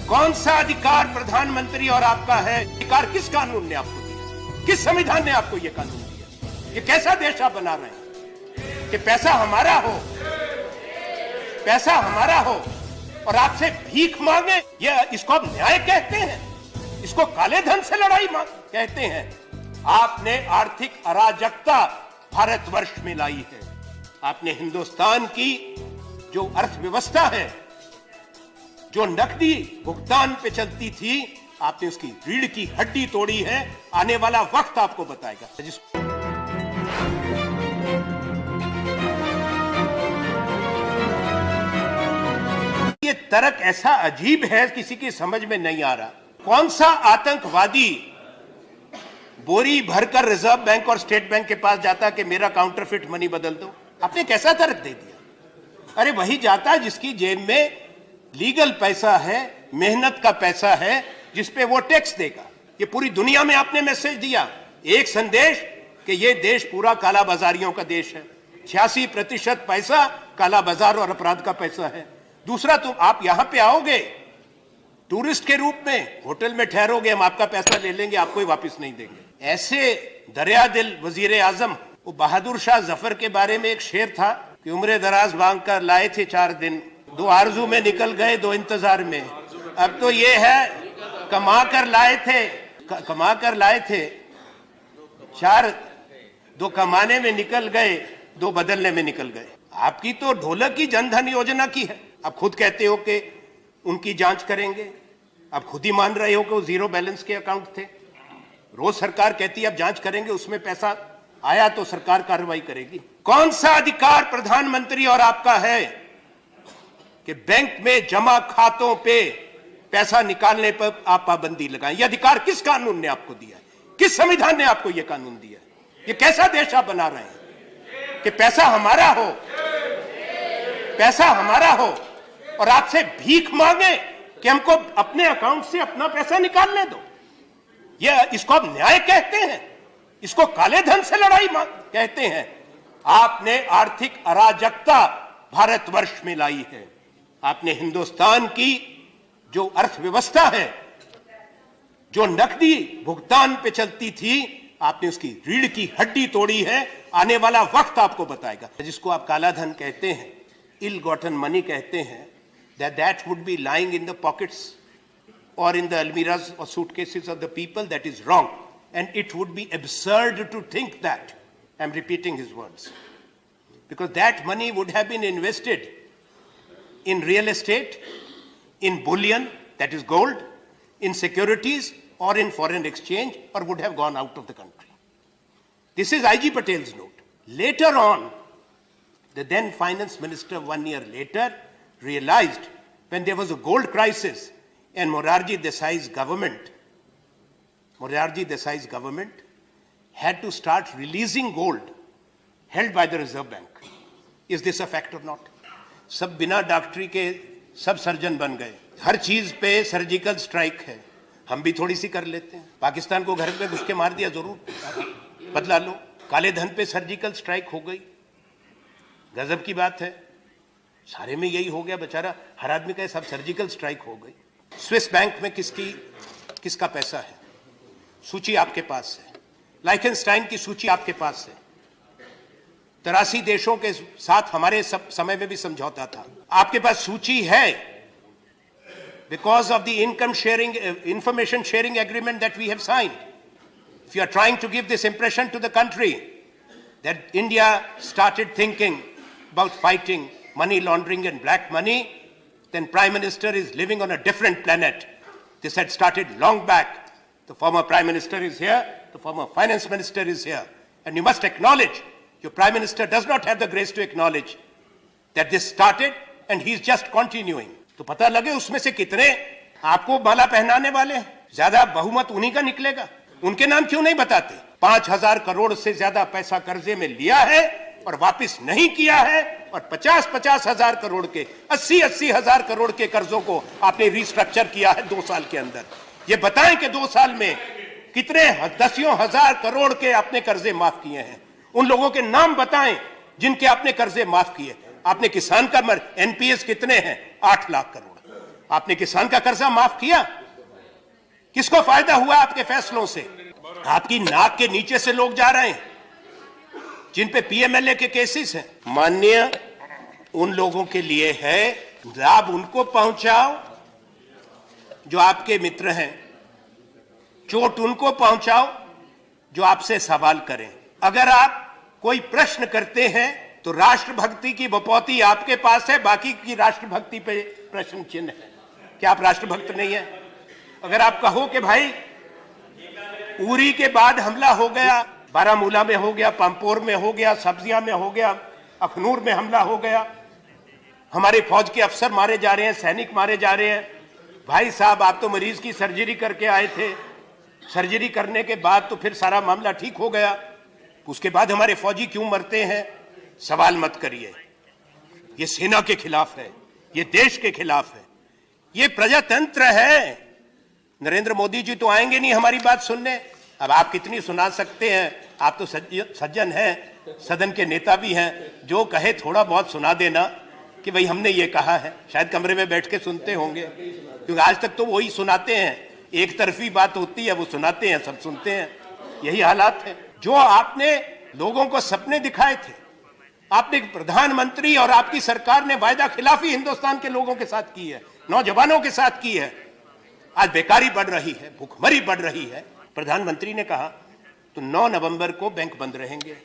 कौन सा अधिकार प्रधानमंत्री और आपका है? अधिकार किस कानून ने आपको दिया? किस संविधान ने आपको यह कानून दिया? ये कैसा देश आप बना रहे हैं कि पैसा हमारा हो, पैसा हमारा हो और आपसे भीख मांगे? इसको आप न्याय कहते हैं? इसको काले धन से लड़ाई कहते हैं? आपने आर्थिक अराजकता भारतवर्ष में लाई है। आपने हिंदुस्तान की जो अर्थव्यवस्था है, जो नकदी भुगतान पे चलती थी, आपने उसकी रीढ़ की हड्डी तोड़ी है। आने वाला वक्त आपको बताएगा। ये तर्क ऐसा अजीब है, किसी की समझ में नहीं आ रहा। कौन सा आतंकवादी बोरी भरकर रिजर्व बैंक और स्टेट बैंक के पास जाता कि मेरा काउंटरफिट मनी बदल दो? आपने कैसा तर्क दे दिया? अरे वही जाता जिसकी जेब में लीगल पैसा है, मेहनत का पैसा है, जिसपे वो टैक्स देगा। ये पूरी दुनिया में आपने मैसेज दिया, एक संदेश कि ये देश पूरा काला बाजारियों का देश है। 86% पैसा काला बाजार और अपराध का पैसा है। दूसरा, तुम आप यहां पे आओगे टूरिस्ट के रूप में, होटल में ठहरोगे, हम आपका पैसा ले लेंगे, आपको ही वापस नहीं देंगे। ऐसे दरिया दिल वजीर आजम, वो बहादुर शाह जफर के बारे में एक शेर था कि उम्र दराज मांग कर लाए थे 4 दिन, 2 आरजू में निकल गए 2 इंतजार में। अब तो ये है कमा कर लाए थे 4, 2 कमाने में निकल गए, 2 बदलने में निकल गए। आपकी तो ढोलक की जनधन योजना की है। आप खुद कहते हो कि उनकी जांच करेंगे, आप खुद ही मान रहे हो कि वो जीरो बैलेंस के अकाउंट थे। रोज सरकार कहती है अब जांच करेंगे, उसमें पैसा आया तो सरकार कार्रवाई करेगी। कौन सा अधिकार प्रधानमंत्री और आपका है कि बैंक में जमा खातों पे पैसा निकालने पर आप पाबंदी लगाएं? यह अधिकार किस कानून ने आपको दिया है? किस संविधान ने आपको यह कानून दिया है? ये कैसा देश आप बना रहे हैं कि पैसा हमारा हो और आपसे भीख मांगे कि हमको अपने अकाउंट से अपना पैसा निकालने दो? इसको आप न्याय कहते हैं? इसको काले धन से लड़ाई कहते हैं? आपने आर्थिक अराजकता भारतवर्ष में लाई है। आपने हिंदुस्तान की जो अर्थव्यवस्था है, जो नकदी भुगतान पे चलती थी, आपने उसकी रीढ़ की हड्डी तोड़ी है। आने वाला वक्त आपको बताएगा। जिसको आप काला धन कहते हैं, इल गॉटन मनी कहते हैं, that would be lying in the pockets or in the almiras or suitcases of the people, that is wrong. And it would be absurd to think that. I'm repeating his words. Because that money would have been invested in real estate, in bullion, that is gold, in securities, or in foreign exchange, or would have gone out of the country. This is I.G. Patel's note. Later on, the then finance minister 1 year later realized, when there was a gold crisis and Morarji Desai's government had to start releasing gold held by the Reserve Bank. Is this a fact or not? सब बिना डॉक्टरी के सब surgeon बन गए। हर चीज पे surgical strike है। हम भी थोड़ी सी कर लेते हैं। पाकिस्तान को घर पे घुस के मार दिया, जरूर बदला लो। काले धन पे सर्जिकल स्ट्राइक हो गई, गजब की बात है। सारे में यही हो गया, बेचारा हर आदमी का सब सर्जिकल स्ट्राइक हो गई। स्विस बैंक में किसका पैसा है? सूची आपके पास है। लाइखनस्टाइन की सूची आपके पास है। 83 देशों के साथ हमारे समय में भी समझौता था। आपके पास सूची है। Because of the information sharing agreement that we have signed. If you are trying to give this impression to the country that India started thinking about fighting money laundering and black money, then Prime Minister is living on a different planet. This had started long back. The former Prime Minister is here, the former Finance Minister is here. And you must acknowledge, your Prime Minister does not have the grace to acknowledge that this started and he's just continuing. तो पता लगे उसमें से कितने आपको माला पहनाने वाले हैं। ज्यादा बहुमत उन्हीं का निकलेगा। उनके नाम क्यों नहीं बताते? 5,000 करोड़ से ज्यादा पैसा कर्जे में लिया है और वापस नहीं किया है, और 50-50 हजार करोड़ के 80-80 हजार करोड़ के कर्जों को आपने रिस्ट्रक्चर किया है 2 साल के अंदर। ये बताएं कि 2 साल में कितने दसियों हजार करोड़ के आपने कर्जे माफ किए हैं। उन लोगों के नाम बताएं जिनके आपने कर्जे माफ किए। आपने किसान का एनपीएस कितने हैं? 8 लाख करोड़। आपने किसान का कर्जा माफ किया? किसको फायदा हुआ आपके फैसलों से? आपकी नाक के नीचे से लोग जा रहे हैं जिन पे पीएमएलए के केसेस हैं। माननीय उन लोगों के लिए है, लाभ उनको पहुंचाओ जो आपके मित्र हैं, चोट उनको पहुंचाओ जो आपसे सवाल करें। अगर आप कोई प्रश्न करते हैं तो राष्ट्रभक्ति की बपौती आपके पास है, बाकी की राष्ट्रभक्ति पे प्रश्न चिन्ह है। क्या आप राष्ट्रभक्त नहीं है? अगर आप कहो कि भाई उरी के बाद हमला हो गया, बारामूला में हो गया, पांपोर में हो गया, सब्जियां में हो गया, अखनूर में हमला हो गया, हमारे फौज के अफसर मारे जा रहे हैं, सैनिक मारे जा रहे हैं। भाई साहब, आप तो मरीज की सर्जरी करके आए थे, सर्जरी करने के बाद तो फिर सारा मामला ठीक हो गया, उसके बाद हमारे फौजी क्यों मरते हैं? सवाल मत करिए। ये सेना के खिलाफ है, ये देश के खिलाफ है, ये प्रजातंत्र है। नरेंद्र मोदी जी तो आएंगे नहीं हमारी बात सुनने। अब आप कितनी सुना सकते हैं? आप तो सज्जन हैं, सदन के नेता भी हैं, जो कहे थोड़ा बहुत सुना देना कि भाई हमने ये कहा है। शायद कमरे में बैठ के सुनते होंगे, क्योंकि आज तक तो वही सुनाते हैं, एक तरफी बात होती है, वो सुनाते हैं, सब सुनते हैं। यही हालात है। जो आपने लोगों को सपने दिखाए थे, आपने प्रधानमंत्री और आपकी सरकार ने वायदा खिलाफी हिंदुस्तान के लोगों के साथ की है, नौजवानों के साथ की है। आज बेकारी बढ़ रही है, भूखमरी बढ़ रही है। प्रधानमंत्री ने कहा तो 9 नवंबर को बैंक बंद रहेंगे,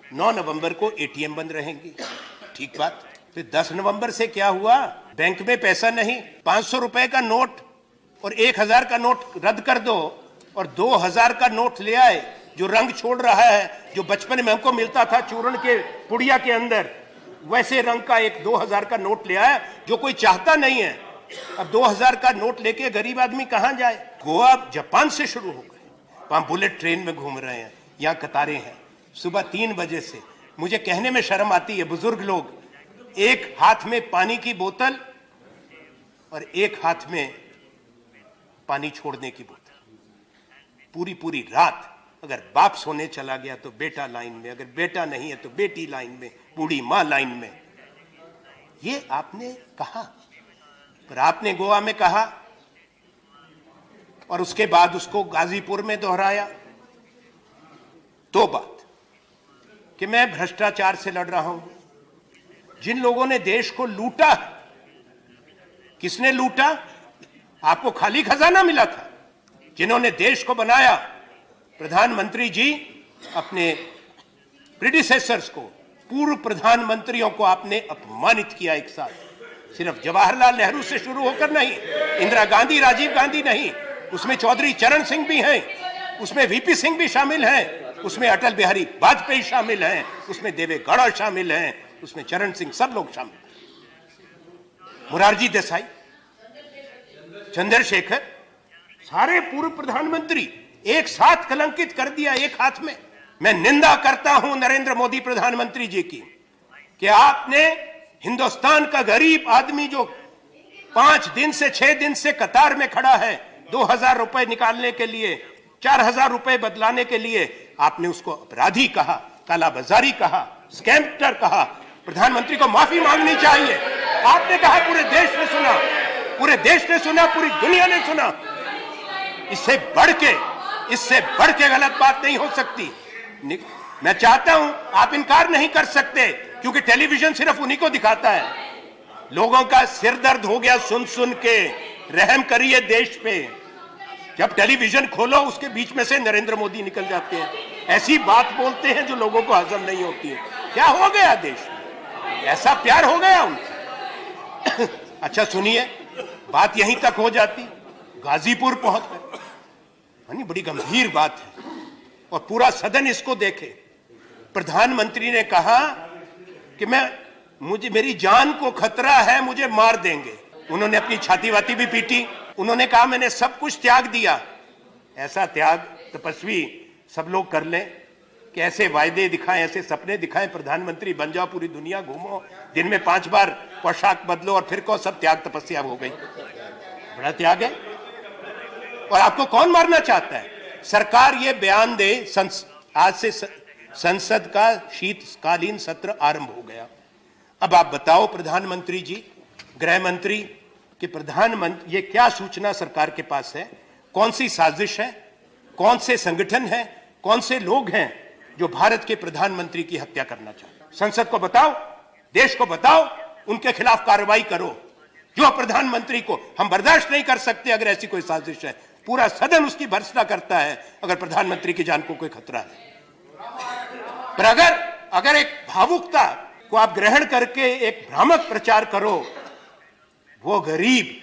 9 नवंबर को एटीएम बंद रहेंगे। ठीक बात। फिर 10 नवंबर से क्या हुआ? बैंक में पैसा नहीं, 500 रुपए का नोट और 1000 का नोट रद्द कर दो और 2000 का नोट ले आए, जो रंग छोड़ रहा है, जो बचपन में हमको मिलता था चूर्ण के पुड़िया के अंदर, वैसे रंग का एक 2000 का नोट ले आया, जो कोई चाहता नहीं है। अब 2000 का नोट लेके गरीब आदमी कहां जाए? गोवा जापान से शुरू हो गए, वहां बुलेट ट्रेन में घूम रहे हैं, यहां कतारें हैं सुबह 3 बजे से। मुझे कहने में शर्म आती है, बुजुर्ग लोग, एक हाथ में पानी की बोतल और एक हाथ में पानी छोड़ने की बोतल, पूरी पूरी रात। अगर बाप सोने चला गया तो बेटा लाइन में, अगर बेटा नहीं है तो बेटी लाइन में, बूढ़ी मां लाइन में। ये आपने कहा, पर आपने गोवा में कहा और उसके बाद उसको गाजीपुर में दोहराया। 2 बात कि मैं भ्रष्टाचार से लड़ रहा हूं। जिन लोगों ने देश को लूटा, किसने लूटा? आपको खाली खजाना मिला था। जिन्होंने देश को बनाया, प्रधानमंत्री जी अपने प्रीडिसेसर्स को, पूर्व प्रधानमंत्रियों को आपने अपमानित किया एक साथ। सिर्फ जवाहरलाल नेहरू से शुरू होकर नहीं, इंदिरा गांधी, राजीव गांधी नहीं, उसमें चौधरी चरण सिंह भी हैं, उसमें वीपी सिंह भी शामिल हैं, उसमें अटल बिहारी वाजपेयी शामिल हैं, उसमें देवे गौड़ा शामिल हैं, उसमें चरण सिंह, सब लोग शामिल, मोरारजी देसाई, चंद्रशेखर, सारे पूर्व प्रधानमंत्री एक साथ कलंकित कर दिया एक हाथ में। मैं निंदा करता हूं नरेंद्र मोदी प्रधानमंत्री जी की कि आपने हिंदुस्तान का गरीब आदमी जो 5 दिन से 6 दिन से कतार में खड़ा है 2000 रुपए निकालने के लिए, 4000 रुपए बदलाने के लिए, आपने उसको अपराधी कहा, कालाबाजारी कहा, स्कैमर कहा। प्रधानमंत्री को माफी मांगनी चाहिए। आपने कहा, पूरे देश ने सुना, पूरे देश ने सुना, पूरी दुनिया ने सुना। इससे बढ़ के गलत बात नहीं हो सकती। मैं चाहता हूं, आप इनकार नहीं कर सकते, क्योंकि टेलीविजन सिर्फ उन्हीं को दिखाता है। लोगों का सिर दर्द हो गया सुन सुन के। रहम करिए देश पे। जब टेलीविजन खोलो, उसके बीच में से नरेंद्र मोदी निकल जाते हैं, ऐसी बात बोलते हैं जो लोगों को हजम नहीं होती है। क्या हो गया देश में? ऐसा प्यार हो गया उनसे। अच्छा सुनिए, बात यहीं तक हो जाती, गाजीपुर पहुंच गए। बड़ी गंभीर बात है और पूरा सदन इसको देखे। प्रधानमंत्री ने कहा कि मेरी जान को खतरा है, मुझे मार देंगे। उन्होंने अपनी छाती वाती भी पीटी। उन्होंने कहा मैंने सब कुछ त्याग दिया। ऐसा त्याग तपस्वी सब लोग कर लें कि ऐसे वायदे दिखाएं, ऐसे सपने दिखाएं, प्रधानमंत्री बन जाओ, पूरी दुनिया घूमो, दिन में 5 बार पोशाक बदलो और फिर को सब त्याग तपस्या हो गई। बड़ा त्याग है। और आपको कौन मारना चाहता है? सरकार ये बयान दे, आज से संसद का शीतकालीन सत्र आरंभ हो गया। अब आप बताओ प्रधानमंत्री जी, गृह मंत्री, कि प्रधानमंत्री, ये क्या सूचना सरकार के पास है, कौन सी साजिश है, कौन से संगठन है, कौन से लोग हैं जो भारत के प्रधानमंत्री की हत्या करना चाहते हैं। संसद को बताओ, देश को बताओ, उनके खिलाफ कार्रवाई करो। जो प्रधानमंत्री को हम बर्दाश्त नहीं कर सकते अगर ऐसी कोई साजिश है। पूरा सदन उसकी भर्त्सना करता है अगर प्रधानमंत्री की जान को कोई खतरा है। पर अगर एक भावुकता को आप ग्रहण करके एक भ्रामक प्रचार करो, वो गरीब,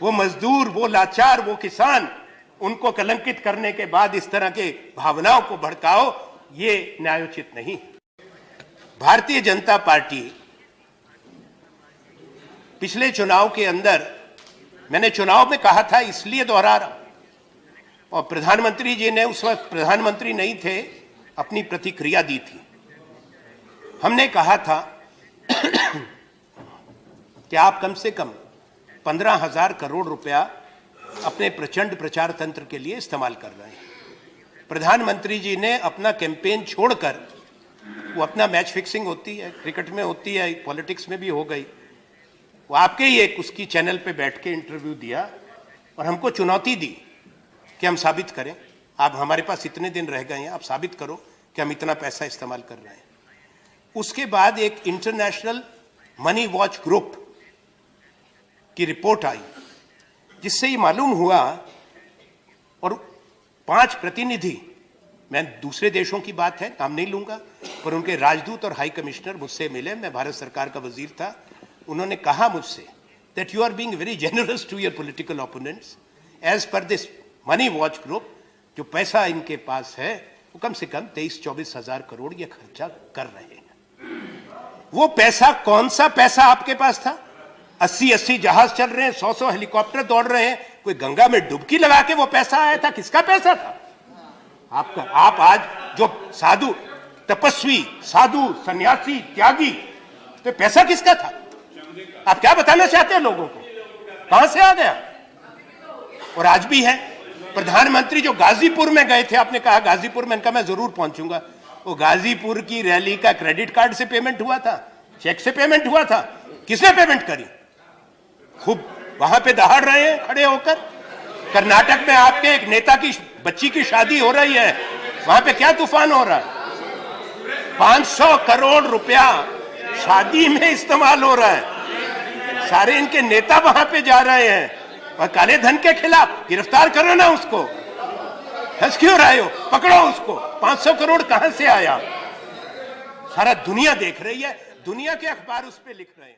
वो मजदूर, वो लाचार, वो किसान, उनको कलंकित करने के बाद इस तरह के भावनाओं को भड़काओ, ये न्यायोचित नहीं। भारतीय जनता पार्टी पिछले चुनाव के अंदर, मैंने चुनाव में कहा था इसलिए दोहरा रहा हूं, और प्रधानमंत्री जी ने उस वक्त प्रधानमंत्री नहीं थे, अपनी प्रतिक्रिया दी थी। हमने कहा था कि आप कम से कम 15,000 करोड़ रुपया अपने प्रचंड प्रचार तंत्र के लिए इस्तेमाल कर रहे हैं। प्रधानमंत्री जी ने अपना कैंपेन छोड़कर, वो अपना मैच फिक्सिंग होती है, क्रिकेट में होती है, पॉलिटिक्स में भी हो गई, वो आपके ही एक उसकी चैनल पे बैठ के इंटरव्यू दिया और हमको चुनौती दी कि हम साबित करें, आप हमारे पास इतने दिन रह गए हैं, आप साबित करो कि हम इतना पैसा इस्तेमाल कर रहे हैं। उसके बाद एक इंटरनेशनल मनी वॉच ग्रुप की रिपोर्ट आई, जिससे ये मालूम हुआ, और 5 प्रतिनिधि, मैं दूसरे देशों की बात है, नाम नहीं लूंगा, पर उनके राजदूत और हाई कमिश्नर मुझसे मिले, मैं भारत सरकार का वजीर था। उन्होंने कहा मुझसे that you are being very generous to your political opponents. As per this money watch group, जो पैसा इनके पास है वो कम से कम 23-24 हजार करोड़ ये खर्चा कर रहे हैं। वो पैसा, कौन सा पैसा आपके पास था? 80-80 जहाज चल रहे हैं, 100-100 हेलीकॉप्टर दौड़ रहे हैं, कोई गंगा में डुबकी लगा के वो पैसा आया था? किसका पैसा था आपका? आप आज जो साधु, तपस्वी, साधु, सन्यासी, त्यागी, तो पैसा किसका था? आप क्या बताना चाहते हैं लोगों को? कहां से आ गया? और आज भी है। प्रधानमंत्री जो गाजीपुर में गए थे, आपने कहा गाजीपुर में, इनका मैं जरूर पहुंचूंगा। वो गाजीपुर की रैली का क्रेडिट कार्ड से पेमेंट हुआ था, चेक से पेमेंट हुआ था? किसने पेमेंट करी? खूब वहां पे दहाड़ रहे हैं खड़े होकर। कर्नाटक में आपके एक नेता की बच्ची की शादी हो रही है, वहां पे क्या तूफान हो रहा है? 500 करोड़ रुपया शादी में इस्तेमाल हो रहा है। सारे इनके नेता वहां पे जा रहे हैं और काले धन के खिलाफ गिरफ्तार करो ना उसको। हंस क्यों रहे हो? पकड़ो उसको। 500 करोड़ कहां से आया? सारा दुनिया देख रही है, दुनिया के अखबार उस पे लिख रहे हैं।